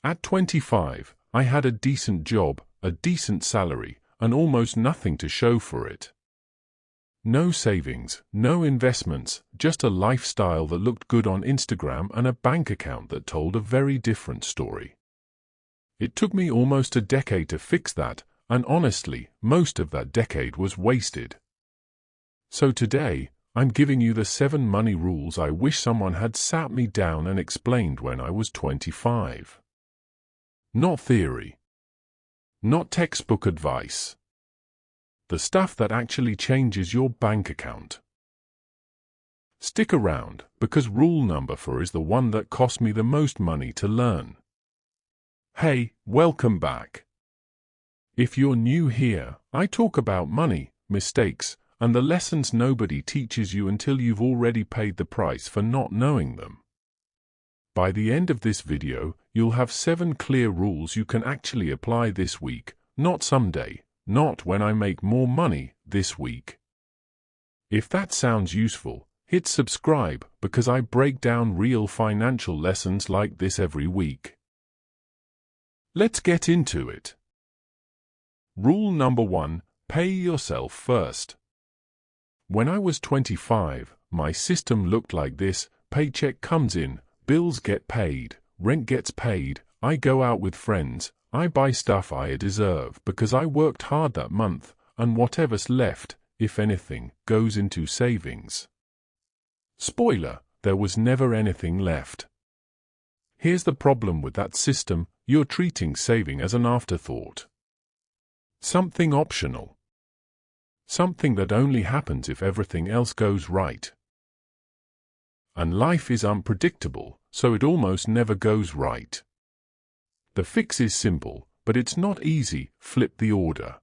At 25, I had a decent job, a decent salary, and almost nothing to show for it. No savings, no investments, just a lifestyle that looked good on Instagram and a bank account that told a very different story. It took me almost a decade to fix that, and honestly, most of that decade was wasted. So today, I'm giving you the 7 money rules I wish someone had sat me down and explained when I was 25. Not theory. Not textbook advice. The stuff that actually changes your bank account. Stick around, because rule number 4 is the one that cost me the most money to learn. Hey, welcome back. If you're new here, I talk about money, mistakes, and the lessons nobody teaches you until you've already paid the price for not knowing them. By the end of this video, you'll have 7 clear rules you can actually apply this week, not someday, not when I make more money, this week. If that sounds useful, hit subscribe because I break down real financial lessons like this every week. Let's get into it. Rule number 1, pay yourself first. When I was 25, my system looked like this: paycheck comes in, bills get paid, rent gets paid, I go out with friends, I buy stuff I deserve because I worked hard that month, and whatever's left, if anything, goes into savings. Spoiler, there was never anything left. Here's the problem with that system: you're treating saving as an afterthought. Something optional. Something that only happens if everything else goes right. And life is unpredictable, so it almost never goes right. The fix is simple, but it's not easy: flip the order.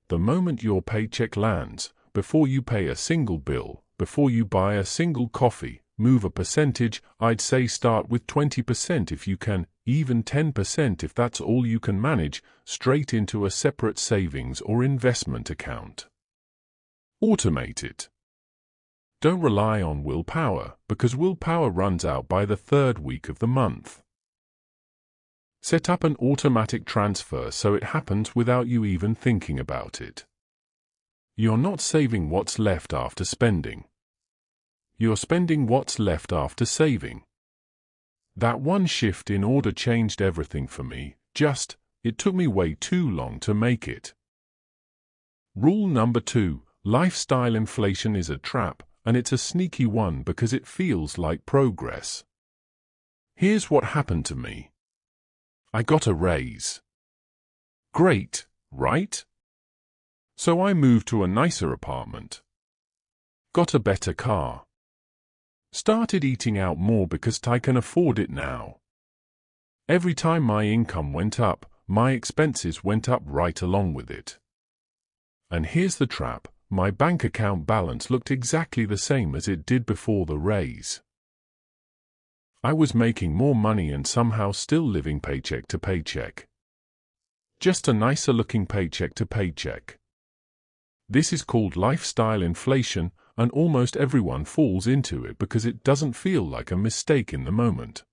The moment your paycheck lands, before you pay a single bill, before you buy a single coffee, move a percentage. I'd say start with 20% if you can, even 10% if that's all you can manage, straight into a separate savings or investment account. Automate it. Don't rely on willpower, because willpower runs out by the 3rd week of the month. Set up an automatic transfer so it happens without you even thinking about it. You're not saving what's left after spending. You're spending what's left after saving. That one shift in order changed everything for me. It took me way too long to make it. Rule number 2, lifestyle inflation is a trap, and it's a sneaky one because it feels like progress. Here's what happened to me. I got a raise. Great, right? So I moved to a nicer apartment. Got a better car. Started eating out more because I can afford it now. Every time my income went up, my expenses went up right along with it. And here's the trap: my bank account balance looked exactly the same as it did before the raise. I was making more money and somehow still living paycheck to paycheck. Just a nicer looking paycheck to paycheck. This is called lifestyle inflation, and almost everyone falls into it because it doesn't feel like a mistake in the moment.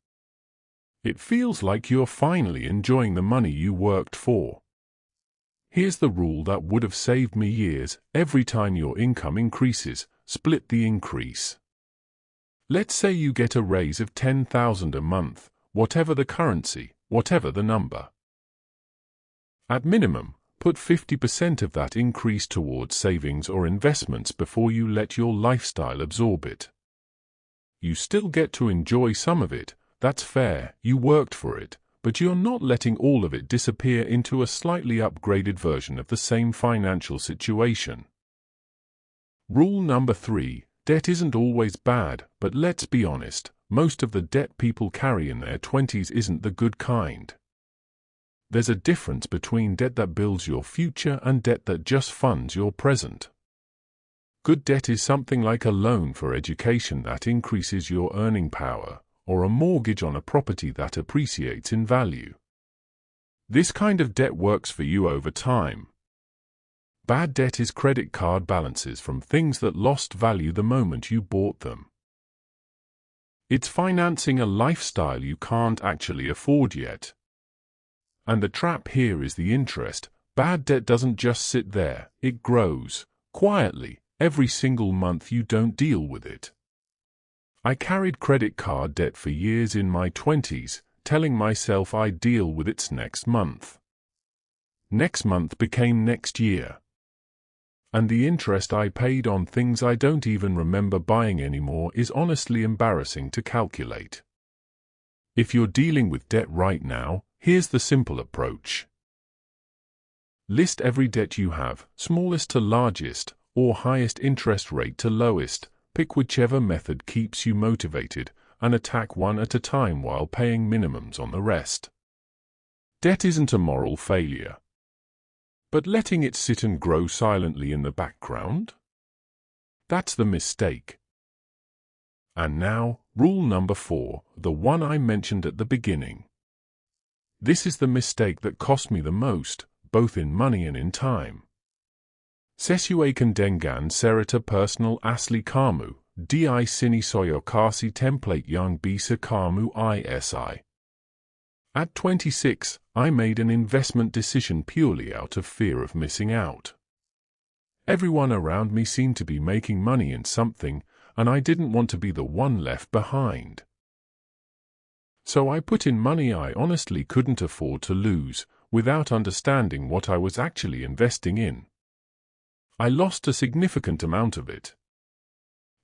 It feels like you're finally enjoying the money you worked for. Here's the rule that would have saved me years: every time your income increases, split the increase. Let's say you get a raise of $10,000 a month, whatever the currency, whatever the number. At minimum, put 50% of that increase towards savings or investments before you let your lifestyle absorb it. You still get to enjoy some of it, that's fair, you worked for it, but you're not letting all of it disappear into a slightly upgraded version of the same financial situation. Rule number 3, debt isn't always bad, but let's be honest, most of the debt people carry in their 20s isn't the good kind. There's a difference between debt that builds your future and debt that just funds your present. Good debt is something like a loan for education that increases your earning power, or a mortgage on a property that appreciates in value. This kind of debt works for you over time. Bad debt is credit card balances from things that lost value the moment you bought them. It's financing a lifestyle you can't actually afford yet. And the trap here is the interest. Bad debt doesn't just sit there, it grows, quietly, every single month you don't deal with it. I carried credit card debt for years in my 20s, telling myself I'd deal with it next month. Next month became next year. And the interest I paid on things I don't even remember buying anymore is honestly embarrassing to calculate. If you're dealing with debt right now, here's the simple approach. List every debt you have, smallest to largest, or highest interest rate to lowest. Pick whichever method keeps you motivated, and attack one at a time while paying minimums on the rest. Debt isn't a moral failure. But letting it sit and grow silently in the background? That's the mistake. And now, rule number 4, the one I mentioned at the beginning. This is the mistake that cost me the most, both in money and in time. Sesuaikan dengan cerita personal asli kamu, di sini saya kasih template yang bisa kamu isi. At 26, I made an investment decision purely out of fear of missing out. Everyone around me seemed to be making money in something, and I didn't want to be the one left behind. So I put in money I honestly couldn't afford to lose, without understanding what I was actually investing in. I lost a significant amount of it.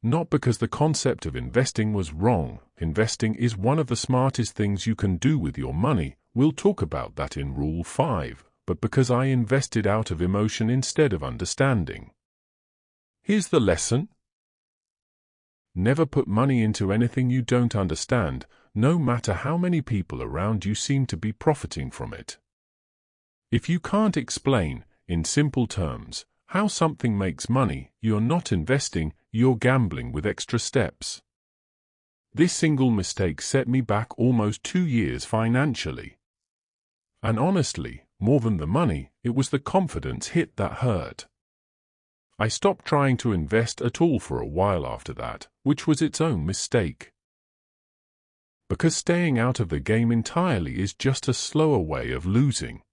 Not because the concept of investing was wrong. Investing is one of the smartest things you can do with your money. We'll talk about that in Rule 5, but because I invested out of emotion instead of understanding. Here's the lesson. Never put money into anything you don't understand, no matter how many people around you seem to be profiting from it. If you can't explain, in simple terms, how something makes money, you're not investing, you're gambling with extra steps. This single mistake set me back almost 2 years financially. And honestly, more than the money, it was the confidence hit that hurt. I stopped trying to invest at all for a while after that, which was its own mistake. Because staying out of the game entirely is just a slower way of losing.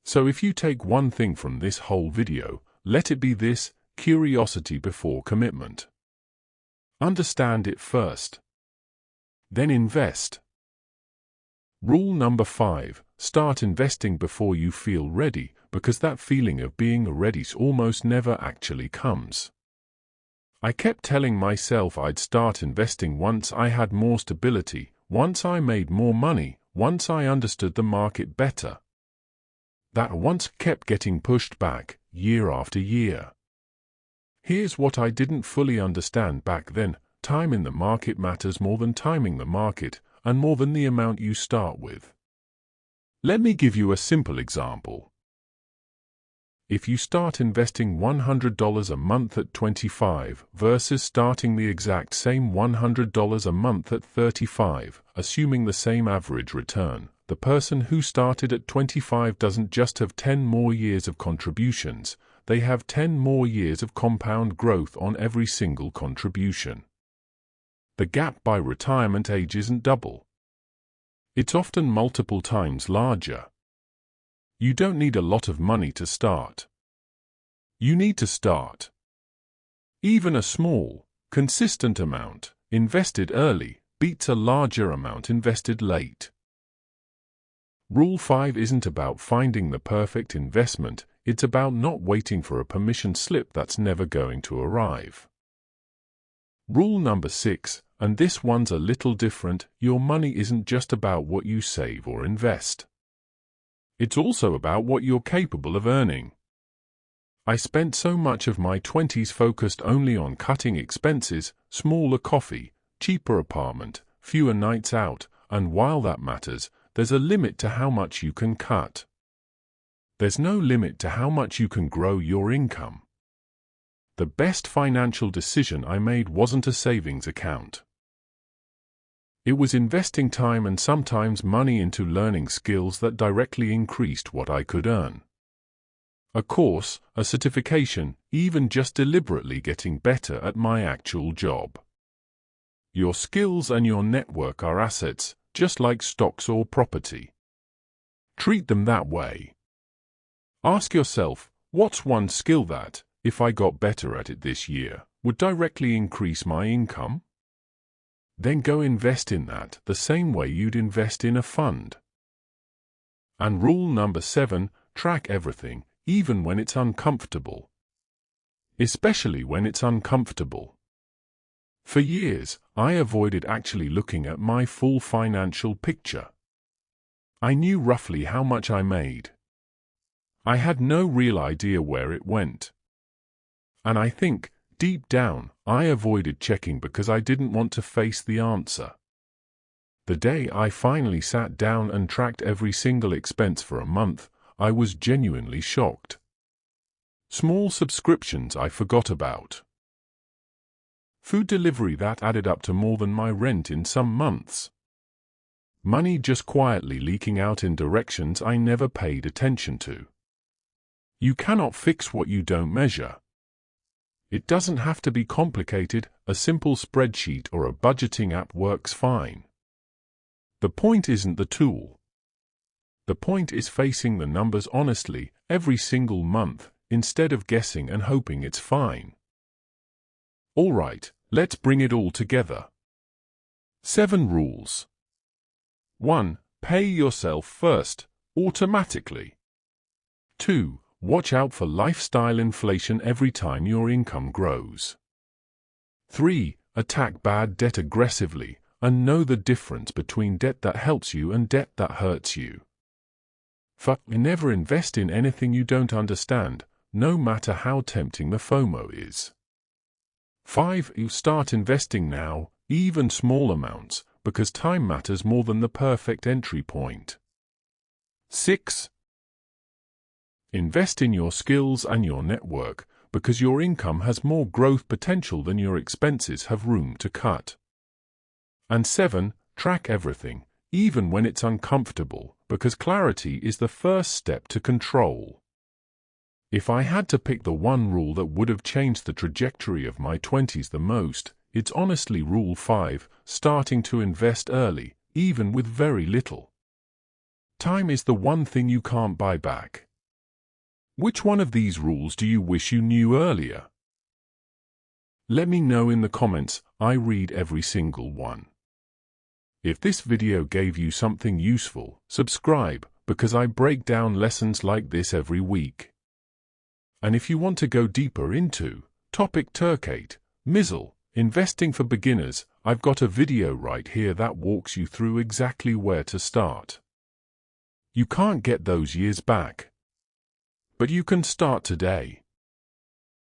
So if you take one thing from this whole video, let it be this: curiosity before commitment. Understand it first. Then invest. Rule number 5, start investing before you feel ready, because that feeling of being ready almost never actually comes. I kept telling myself I'd start investing once I had more stability, once I made more money, once I understood the market better. That once kept getting pushed back, year after year. Here's what I didn't fully understand back then: time in the market matters more than timing the market, and more than the amount you start with. Let me give you a simple example. If you start investing $100 a month at 25 versus starting the exact same $100 a month at 35, assuming the same average return, the person who started at 25 doesn't just have 10 more years of contributions, they have 10 more years of compound growth on every single contribution. The gap by retirement age isn't double. It's often multiple times larger. You don't need a lot of money to start. You need to start. Even a small, consistent amount, invested early, beats a larger amount invested late. Rule 5 isn't about finding the perfect investment, it's about not waiting for a permission slip that's never going to arrive. Rule number 6, and this one's a little different: your money isn't just about what you save or invest. It's also about what you're capable of earning. I spent so much of my 20s focused only on cutting expenses: smaller coffee, cheaper apartment, fewer nights out, and while that matters, there's a limit to how much you can cut. There's no limit to how much you can grow your income. The best financial decision I made wasn't a savings account. It was investing time and sometimes money into learning skills that directly increased what I could earn. A course, a certification, even just deliberately getting better at my actual job. Your skills and your network are assets, just like stocks or property. Treat them that way. Ask yourself, what's one skill that, if I got better at it this year, would directly increase my income? Then go invest in that the same way you'd invest in a fund. And rule number 7, track everything, even when it's uncomfortable. Especially when it's uncomfortable. For years, I avoided actually looking at my full financial picture. I knew roughly how much I made. I had no real idea where it went. And I think, deep down, I avoided checking because I didn't want to face the answer. The day I finally sat down and tracked every single expense for a month, I was genuinely shocked. Small subscriptions I forgot about. Food delivery that added up to more than my rent in some months. Money just quietly leaking out in directions I never paid attention to. You cannot fix what you don't measure. It doesn't have to be complicated, a simple spreadsheet or a budgeting app works fine. The point isn't the tool. The point is facing the numbers honestly every single month, instead of guessing and hoping it's fine. All right, let's bring it all together. 7 rules. 1. Pay yourself first, automatically. 2. Watch out for lifestyle inflation every time your income grows. 3. Attack bad debt aggressively, and know the difference between debt that helps you and debt that hurts you. 4. Never invest in anything you don't understand, no matter how tempting the FOMO is. 5. You start investing now, even small amounts, because time matters more than the perfect entry point. 6. Invest in your skills and your network, because your income has more growth potential than your expenses have room to cut. And 7. Track everything, even when it's uncomfortable, because clarity is the first step to control. If I had to pick the one rule that would have changed the trajectory of my 20s the most, it's honestly Rule 5, starting to invest early, even with very little. Time is the one thing you can't buy back. Which one of these rules do you wish you knew earlier? Let me know in the comments, I read every single one. If this video gave you something useful, subscribe, because I break down lessons like this every week. And if you want to go deeper into Topic Turkate, Mizzle, investing for beginners, I've got a video right here that walks you through exactly where to start. You can't get those years back. But you can start today.